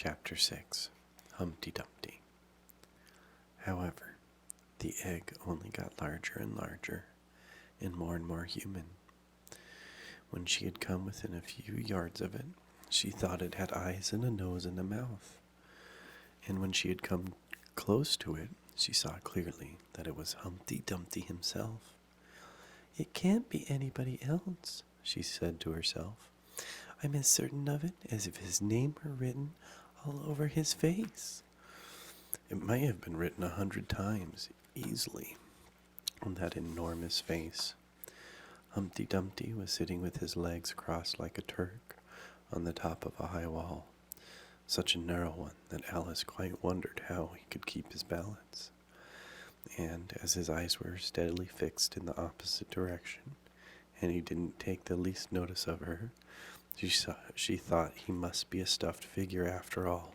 Chapter 6 Humpty Dumpty. However, the egg only got larger and larger, and more human. When she had come within a few yards of it, she thought it had eyes and a nose and a mouth. And when she had come close to it, she saw clearly that it was Humpty Dumpty himself. "It can't be anybody else," she said to herself. "I'm as certain of it as if his name were written all over his face." It might have been written 100 times, easily, on that enormous face. Humpty Dumpty was sitting with his legs crossed like a Turk on the top of a high wall, such a narrow one that Alice quite wondered how he could keep his balance. And as his eyes were steadily fixed in the opposite direction, and he didn't take the least notice of her, she thought he must be a stuffed figure after all.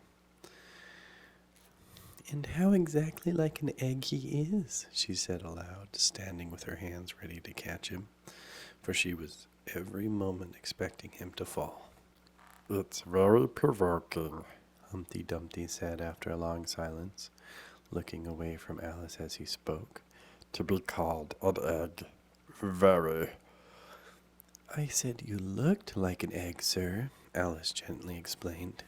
"And how exactly like an egg he is," she said aloud, standing with her hands ready to catch him, for she was every moment expecting him to fall. "It's very provoking," Humpty Dumpty said after a long silence, looking away from Alice as he spoke, "to be called an egg. Very." "I said you looked like an egg, sir," Alice gently explained.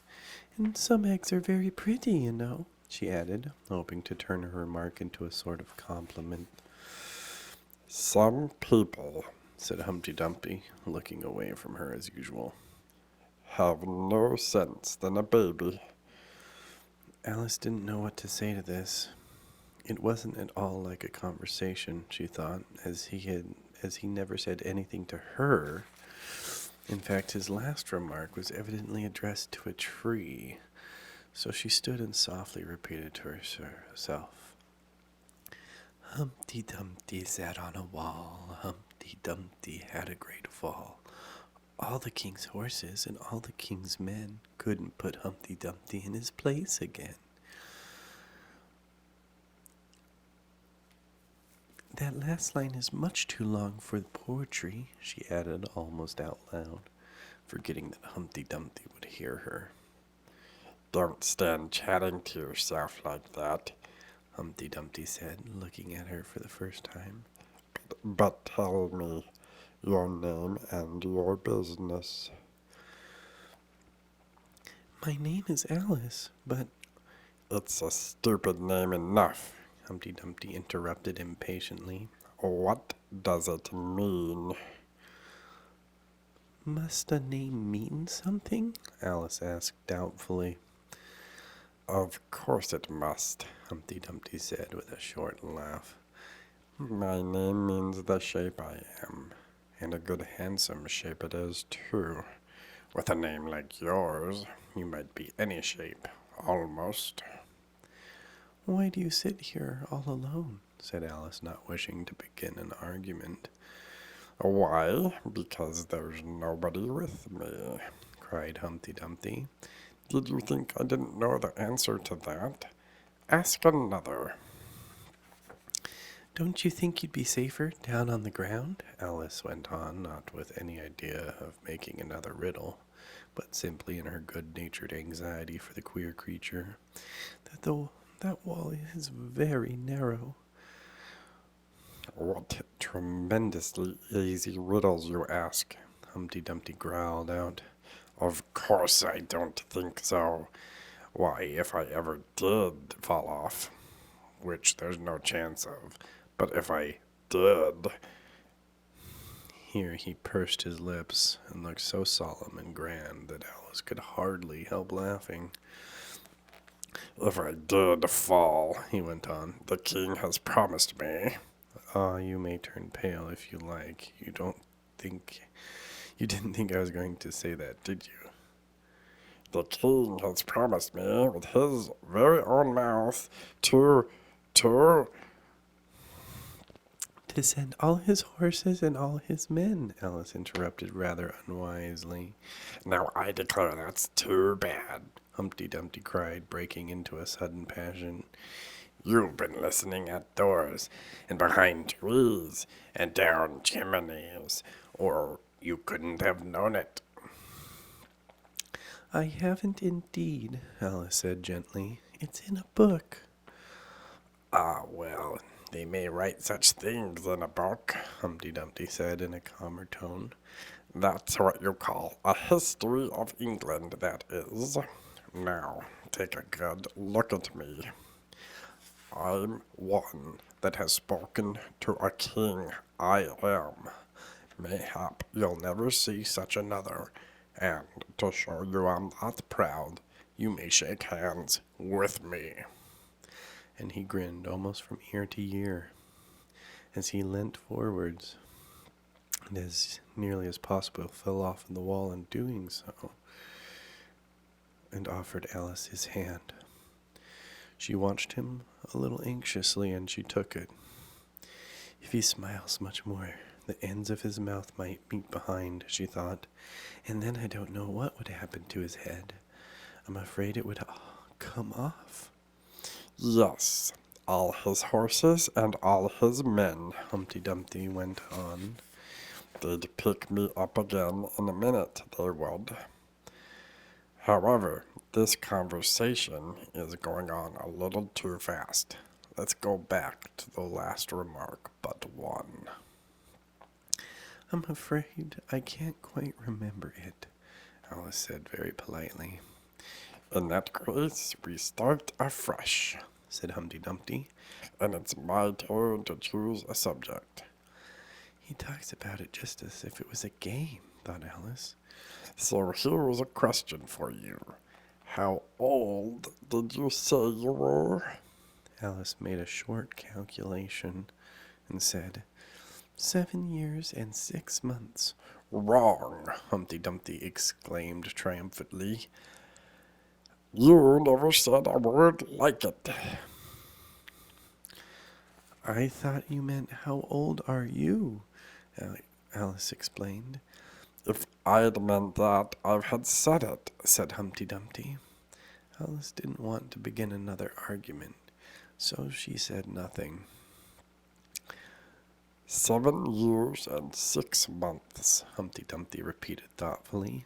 "And some eggs are very pretty, you know," she added, hoping to turn her remark into a sort of compliment. "Some people," said Humpty Dumpty, looking away from her as usual, "have no sense than a baby." Alice didn't know what to say to this. It wasn't at all like a conversation, she thought, as he never said anything to her. In fact, his last remark was evidently addressed to a tree, so she stood and softly repeated to herself, "Humpty Dumpty sat on a wall, Humpty Dumpty had a great fall. All the king's horses and all the king's men couldn't put Humpty Dumpty in his place again." "That last line is much too long for the poetry," she added almost out loud, forgetting that Humpty Dumpty would hear her. "Don't stand chatting to yourself like that," Humpty Dumpty said, looking at her for the first time. But tell me your name and your business." "My name is Alice, but—" "It's a stupid name enough," Humpty Dumpty interrupted impatiently. "What does it mean?" "Must a name mean something?" Alice asked doubtfully. "Of course it must," Humpty Dumpty said with a short laugh. "My name means the shape I am, and a good handsome shape it is too. With a name like yours, you might be any shape, almost." "Why do you sit here all alone?" said Alice, not wishing to begin an argument. "Why? Because there's nobody with me," cried Humpty Dumpty. "Did you think I didn't know the answer to that? Ask another." "Don't you think you'd be safer down on the ground?" Alice went on, not with any idea of making another riddle, but simply in her good-natured anxiety for the queer creature. That wall is very narrow." "What tremendously easy riddles you ask," Humpty Dumpty growled out. "Of course I don't think so. Why, if I ever did fall off, which there's no chance of, but if I did—" Here he pursed his lips and looked so solemn and grand that Alice could hardly help laughing. "If I did fall," he went on, "the king has promised me—" "Ah, you may turn pale if you like. You didn't think I was going to say that, did you?" "The king has promised me, with his very own mouth, to send all his horses and all his men," Alice interrupted rather unwisely. "Now I declare that's too bad," Humpty Dumpty cried, breaking into a sudden passion. "You've been listening at doors, and behind trees, and down chimneys, or you couldn't have known it." I haven't indeed, Alice said gently. It's in a book. Ah, well, they may write such things in a book, Humpty Dumpty said in a calmer tone. That's what you call a history of England, that is. Now, take a good look at me. I'm one that has spoken to a king. I am. Mayhap you'll never see such another, and to show you I'm not proud, you may shake hands with me. And he grinned almost from ear to ear as he leant forwards and as nearly as possible fell off the wall in doing so, and offered Alice his hand. She watched him a little anxiously, and she took it. If he smiles much more, the ends of his mouth might meet behind, she thought, and then I don't know what would happen to his head. I'm afraid it would come off. Yes, all his horses and all his men, Humpty Dumpty went on. They'd pick me up again in a minute, they would. However, this conversation is going on a little too fast. Let's go back to the last remark but one. I'm afraid I can't quite remember it, Alice said very politely. In that case, we start afresh, said Humpty Dumpty. And it's my turn to choose a subject. He talks about it just as if it was a game, thought Alice. So here's a question for you. How old did you say you were? Alice made a short calculation and said, 7 years and 6 months. Wrong, Humpty Dumpty exclaimed triumphantly. You never said a word like it. I thought you meant how old are you? Alice explained. If I'd meant that, I had said it, said Humpty Dumpty. Alice didn't want to begin another argument, so she said nothing. 7 years and 6 months, Humpty Dumpty repeated thoughtfully.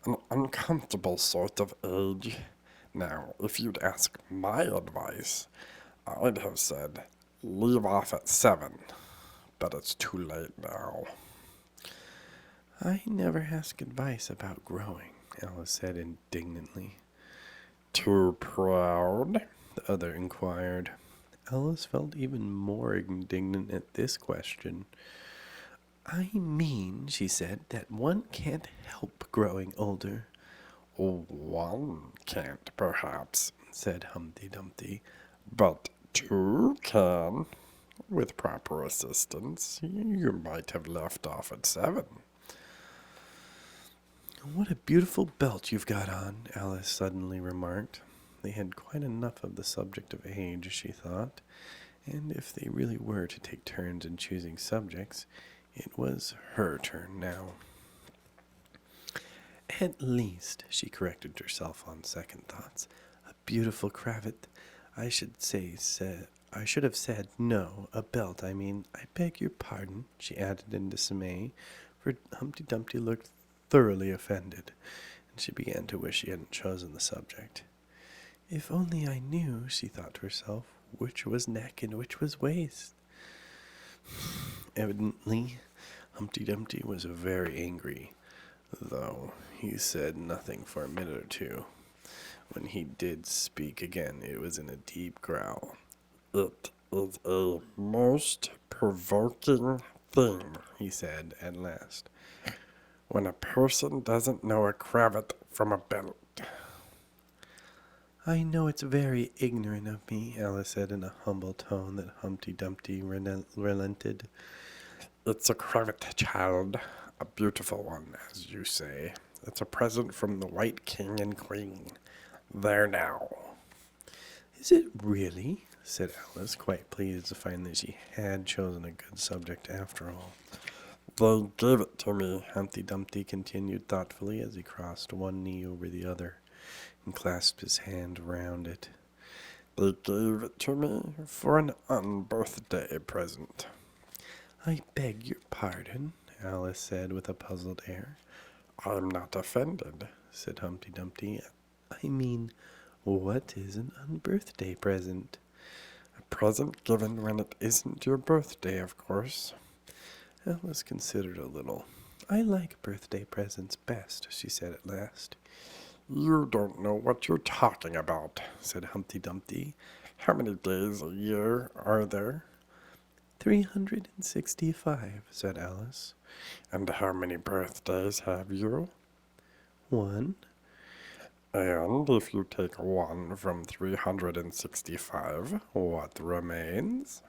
An uncomfortable sort of age. Now, if you'd asked my advice, I'd have said, leave off at 7. But it's too late now. I never ask advice about growing, Alice said indignantly. Too proud? The other inquired. Alice felt even more indignant at this question. I mean, she said, that one can't help growing older. One can't, perhaps, said Humpty Dumpty. But 2 can. With proper assistance, you might have left off at 7. What a beautiful belt you've got on, Alice suddenly remarked. They had quite enough of the subject of age, she thought, and if they really were to take turns in choosing subjects, it was her turn now. At least, she corrected herself on second thoughts, a beautiful cravat. I should have said, no, a belt, I mean. I beg your pardon, she added in dismay, for Humpty Dumpty looked thoroughly offended, and she began to wish she hadn't chosen the subject. If only I knew, she thought to herself, which was neck and which was waist. Evidently, Humpty Dumpty was very angry, though he said nothing for a minute or two. When he did speak again, it was in a deep growl. It is a most provoking thing, he said at last, when a person doesn't know a cravat from a belt. I know it's very ignorant of me, Alice said in a humble tone that Humpty Dumpty relented. It's a cravat, child, a beautiful one, as you say. It's a present from the White King and Queen. There now. Is it really? Said Alice, quite pleased to find that she had chosen a good subject after all. They gave it to me, Humpty Dumpty continued thoughtfully as he crossed one knee over the other and clasped his hand round it. They gave it to me for an unbirthday present. I beg your pardon, Alice said with a puzzled air. I'm not offended, said Humpty Dumpty. I mean, what is an unbirthday present? A present given when it isn't your birthday, of course. Alice considered a little. I like birthday presents best, she said at last. You don't know what you're talking about, said Humpty Dumpty. How many days a year are there? 365, said Alice. And how many birthdays have you? 1. And if you take 1 from 365, what remains?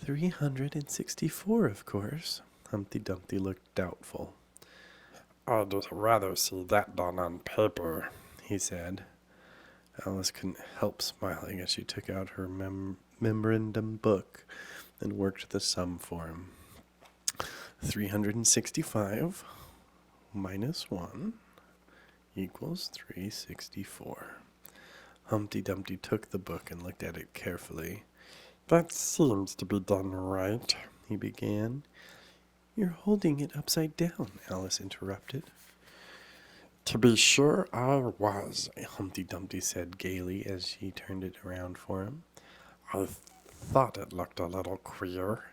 364, of course. Humpty Dumpty looked doubtful. I'd rather see that done on paper, he said. Alice couldn't help smiling as she took out her memorandum book and worked the sum for him. 365 minus 1 equals 364. Humpty Dumpty took the book and looked at it carefully. That seems to be done right, he began. You're holding it upside down, Alice interrupted. To be sure I was, Humpty Dumpty said gaily as she turned it around for him. I thought it looked a little queer.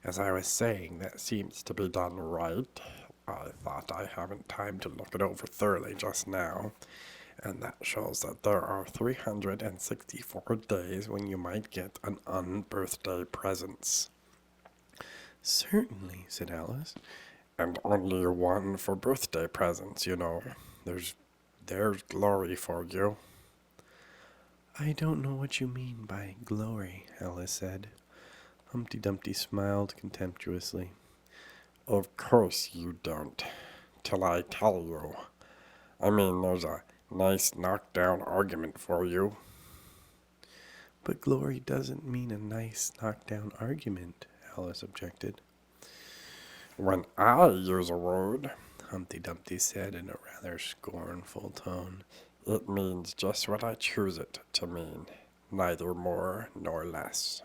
As I was saying, that seems to be done right. I thought I haven't time to look it over thoroughly just now. And that shows that there are 364 days when you might get an unbirthday presents. Certainly, said Alice. And only 1 for birthday presents, you know. There's glory for you. I don't know what you mean by glory, Alice said. Humpty Dumpty smiled contemptuously. Of course you don't, till I tell you. I mean, there's a nice knockdown argument for you. But glory doesn't mean a nice knockdown argument, Alice objected. When I use a word, Humpty Dumpty said in a rather scornful tone, it means just what I choose it to mean, neither more nor less.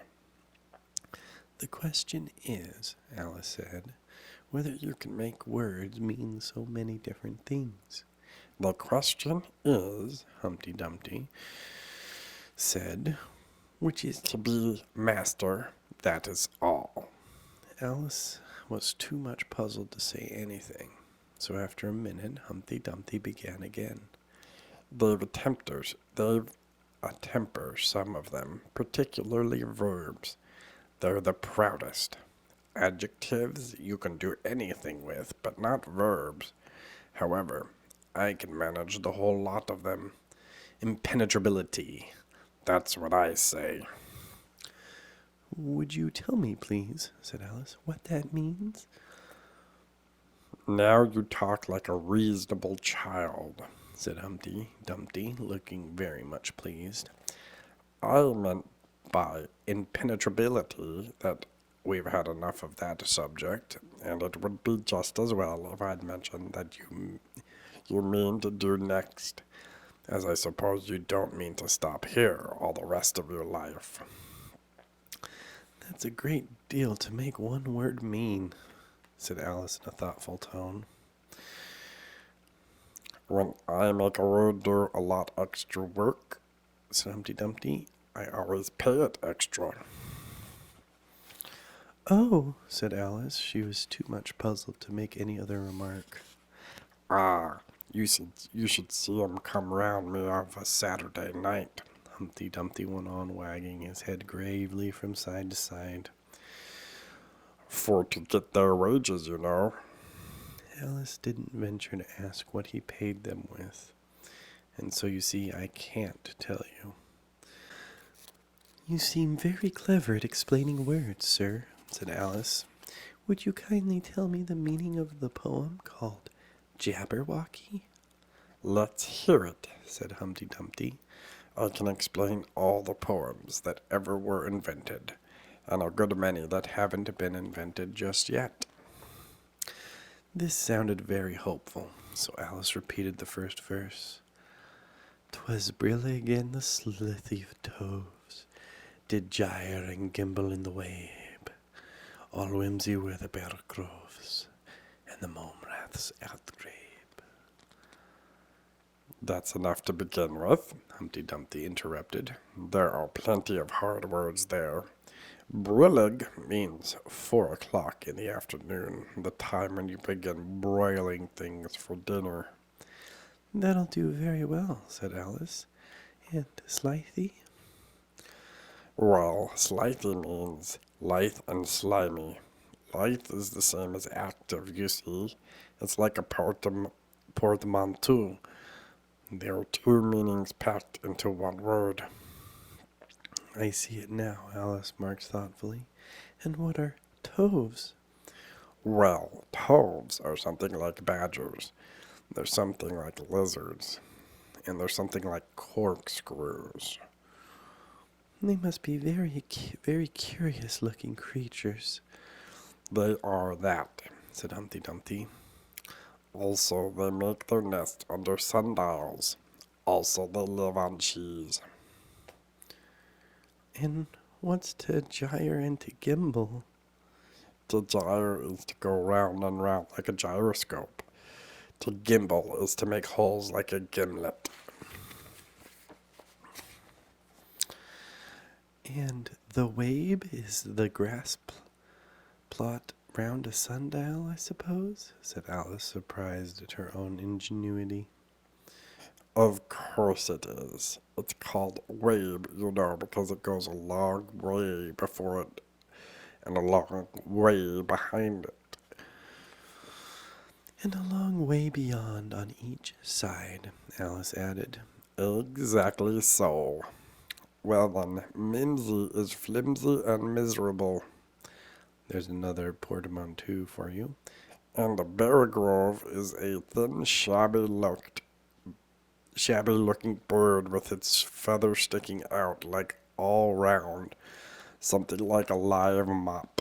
The question is, Alice said, whether you can make words mean so many different things. The question is, Humpty Dumpty said, which is to be master, that is all. Alice was too much puzzled to say anything, so after a minute Humpty Dumpty began again. They've a temper, some of them, particularly verbs. They're the proudest. Adjectives you can do anything with, but not verbs. However, I can manage the whole lot of them. Impenetrability. That's what I say. Would you tell me, please, said Alice, what that means? Now you talk like a reasonable child, said Humpty Dumpty, looking very much pleased. I meant by impenetrability that we've had enough of that subject, and it would be just as well if I'd mentioned that you mean to do next, as I suppose you don't mean to stop here all the rest of your life. That's a great deal to make one word mean, said Alice in a thoughtful tone. When I make a word do a lot extra work, said Humpty Dumpty, I always pay it extra. Oh, said Alice. She was too much puzzled to make any other remark. Ah, you should see 'em come round me of a Saturday night, Humpty Dumpty went on, wagging his head gravely from side to side. For to get their wages, you know. Alice didn't venture to ask what he paid them with, and so you see I can't tell you. You seem very clever at explaining words, sir, said Alice. Would you kindly tell me the meaning of the poem called Jabberwocky? Let's hear it, said Humpty Dumpty. I can explain all the poems that ever were invented, and a good many that haven't been invented just yet. This sounded very hopeful, so Alice repeated the first verse. 'Twas brillig and the slithy toves did gyre and gimble in the wabe. All whimsy were the bear groves, and the mome raths outgrabe. That's enough to begin with. Humpty Dumpty interrupted. There are plenty of hard words there. Brillig means 4 o'clock in the afternoon, the time when you begin broiling things for dinner. That'll do very well, said Alice. And slithy? Well, slithy means lithe and slimy. Lithe is the same as active, you see. It's like a portmanteau. There are two meanings packed into one word. I see it now, Alice marked thoughtfully. And what are toves? Well, toves are something like badgers. There's something like lizards. And there's something like corkscrews. They must be very curious-looking creatures. They are that, said Humpty Dumpty. Also, they make their nest under sundials. Also, they live on cheese. And what's to gyre and to gimble? To gyre is to go round and round like a gyroscope. To gimble is to make holes like a gimlet. And the wabe is the grass plot round a sundial, I suppose? Said Alice, surprised at her own ingenuity. Of course it is. It's called wabe, you know, because it goes a long way before it and a long way behind it. And a long way beyond on each side, Alice added. Exactly so. Well then, mimsy is flimsy and miserable. There's another portmanteau for you. And a barogrove is a thin, shabby-looking bird with its feathers sticking out, like all round, something like a live mop.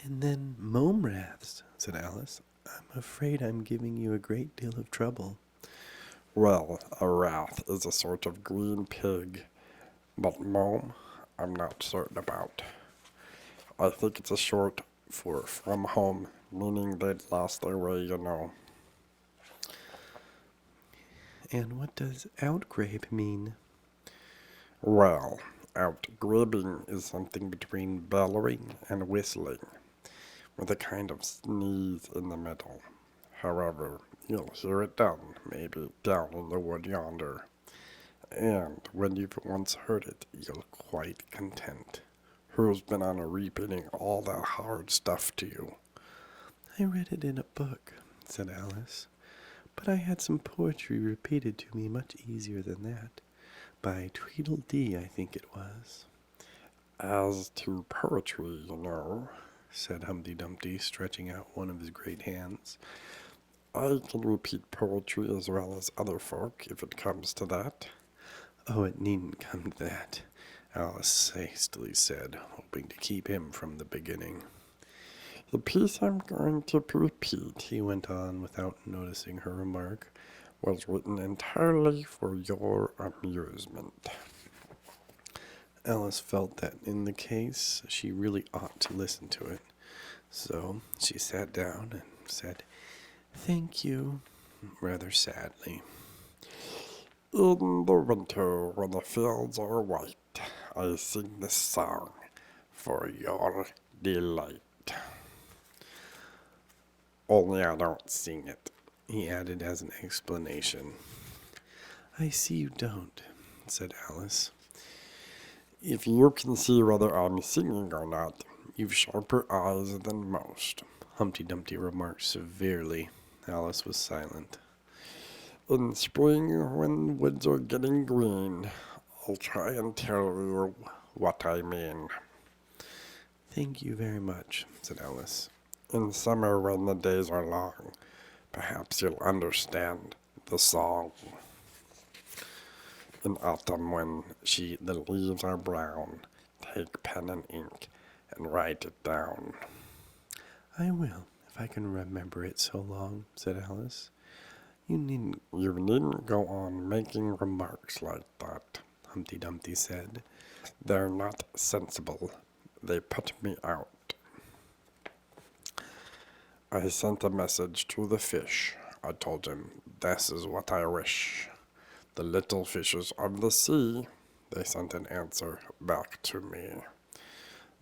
And then mome raths, said Alice. I'm afraid I'm giving you a great deal of trouble. Well, a rath is a sort of green pig, but mome, I'm not certain about. I think it's a short for from home, meaning they'd lost their way, you know. And what does outgrabe mean? Well, outgrabbing is something between bellowing and whistling, with a kind of sneeze in the middle. However, you'll hear it done, maybe down in the wood yonder. And when you've once heard it, you're quite content. Who's been on a repeating all that hard stuff to you? I read it in a book, said Alice. But I had some poetry repeated to me much easier than that. By Tweedledee, I think it was. As to poetry, you know, said Humpty Dumpty, stretching out one of his great hands. I can repeat poetry as well as other folk, if it comes to that. Oh, it needn't come to that, Alice hastily said, hoping to keep him from the beginning. The piece I'm going to repeat, he went on without noticing her remark, was written entirely for your amusement. Alice felt that in the case she really ought to listen to it, so she sat down and said, "Thank you," rather sadly. In the winter, when the fields are white, I sing this song for your delight. Only I don't sing it, he added as an explanation. I see you don't, said Alice. If you can see whether I'm singing or not, you've sharper eyes than most, Humpty Dumpty remarked severely. Alice was silent. In spring, when woods are getting green, I'll try and tell you what I mean. Thank you very much, said Alice. In summer, when the days are long, perhaps you'll understand the song. In autumn, when the leaves are brown, take pen and ink and write it down. I will, if I can remember it so long, said Alice. You needn't go on making remarks like that, Humpty Dumpty said. They're not sensible. They put me out. I sent a message to the fish. I told him, this is what I wish. The little fishes of the sea, they sent an answer back to me.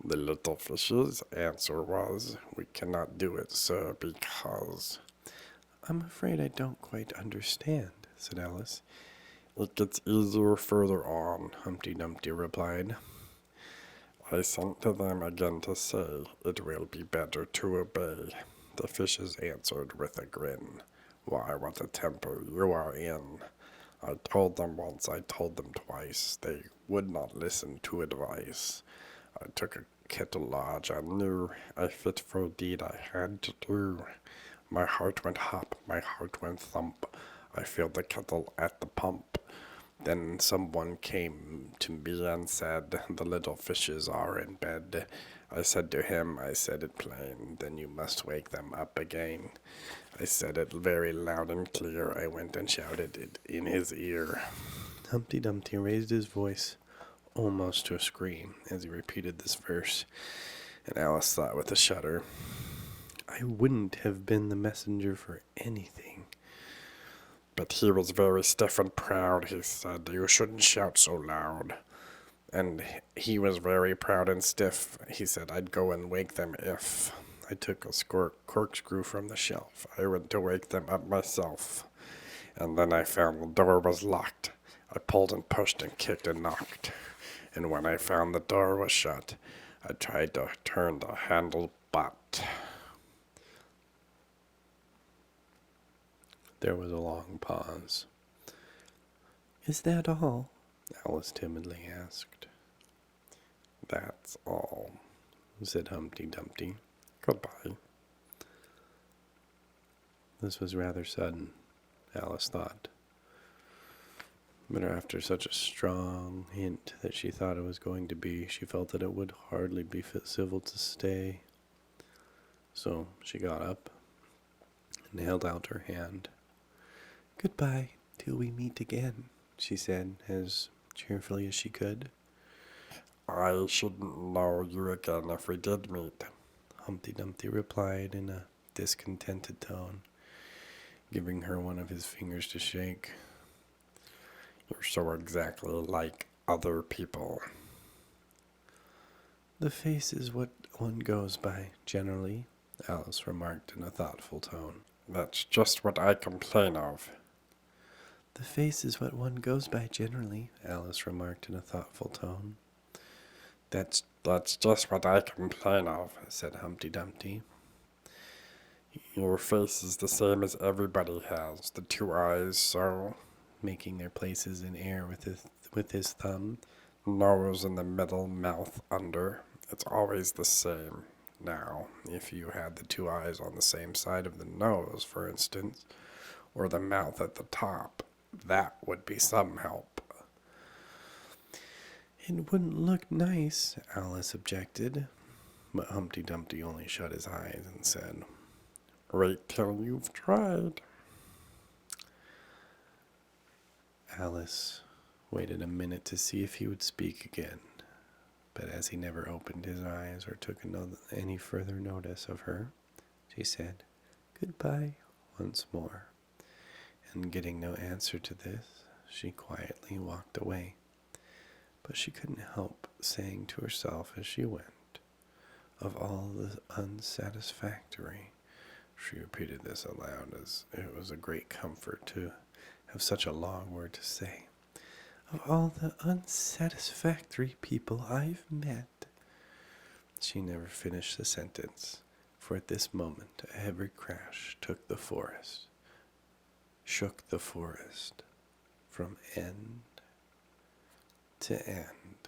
The little fish's answer was, we cannot do it, sir, because... I'm afraid I don't quite understand, said Alice. It gets easier further on, Humpty Dumpty replied. I sent to them again to say, it will be better to obey. The fishes answered with a grin. Why, what a temper you are in. I told them once, I told them twice. They would not listen to advice. I took a kettle large, I knew a fitful deed I had to do. My heart went hop, my heart went thump. I filled the kettle at the pump. Then someone came to me and said, the little fishes are in bed. I said to him, I said it plain, then you must wake them up again. I said it very loud and clear, I went and shouted it in his ear. Humpty Dumpty raised his voice almost to a scream as he repeated this verse, and Alice thought with a shudder, I wouldn't have been the messenger for anything. But he was very stiff and proud, he said, you shouldn't shout so loud. And he was very proud and stiff, he said, I'd go and wake them if. I took a corkscrew from the shelf, I went to wake them up myself. And then I found the door was locked. I pulled and pushed and kicked and knocked. And when I found the door was shut, I tried to turn the handle but... There was a long pause. Is that all? Alice timidly asked. That's all, said Humpty Dumpty. Goodbye. This was rather sudden, Alice thought. But after such a strong hint that she thought it was going to be, she felt that it would hardly be civil to stay. So she got up and held out her hand. Goodbye, till we meet again, she said, as cheerfully as she could. I shouldn't know you again if we did meet, Humpty Dumpty replied in a discontented tone, giving her one of his fingers to shake. You're so exactly like other people. The face is what one goes by, generally, Alice remarked in a thoughtful tone. That's just what I complain of. The face is what one goes by, generally, Alice remarked in a thoughtful tone. That's just what I complain of, said Humpty Dumpty. Your face is the same as everybody has, the two eyes, so... Making their places in air with his thumb. Nose in the middle, mouth under. It's always the same. Now, if you had the two eyes on the same side of the nose, for instance, or the mouth at the top, that would be some help. It wouldn't look nice, Alice objected. But Humpty Dumpty only shut his eyes and said, Wait till you've tried. Alice waited a minute to see if he would speak again, but as he never opened his eyes or took any further notice of her, she said, Goodbye once more, and getting no answer to this, she quietly walked away. But she couldn't help saying to herself as she went, Of all the unsatisfactory, she repeated this aloud as it was a great comfort to have such a long word to say. Of all the unsatisfactory people I've met. She never finished the sentence, for at this moment a heavy crash shook the forest from end to end.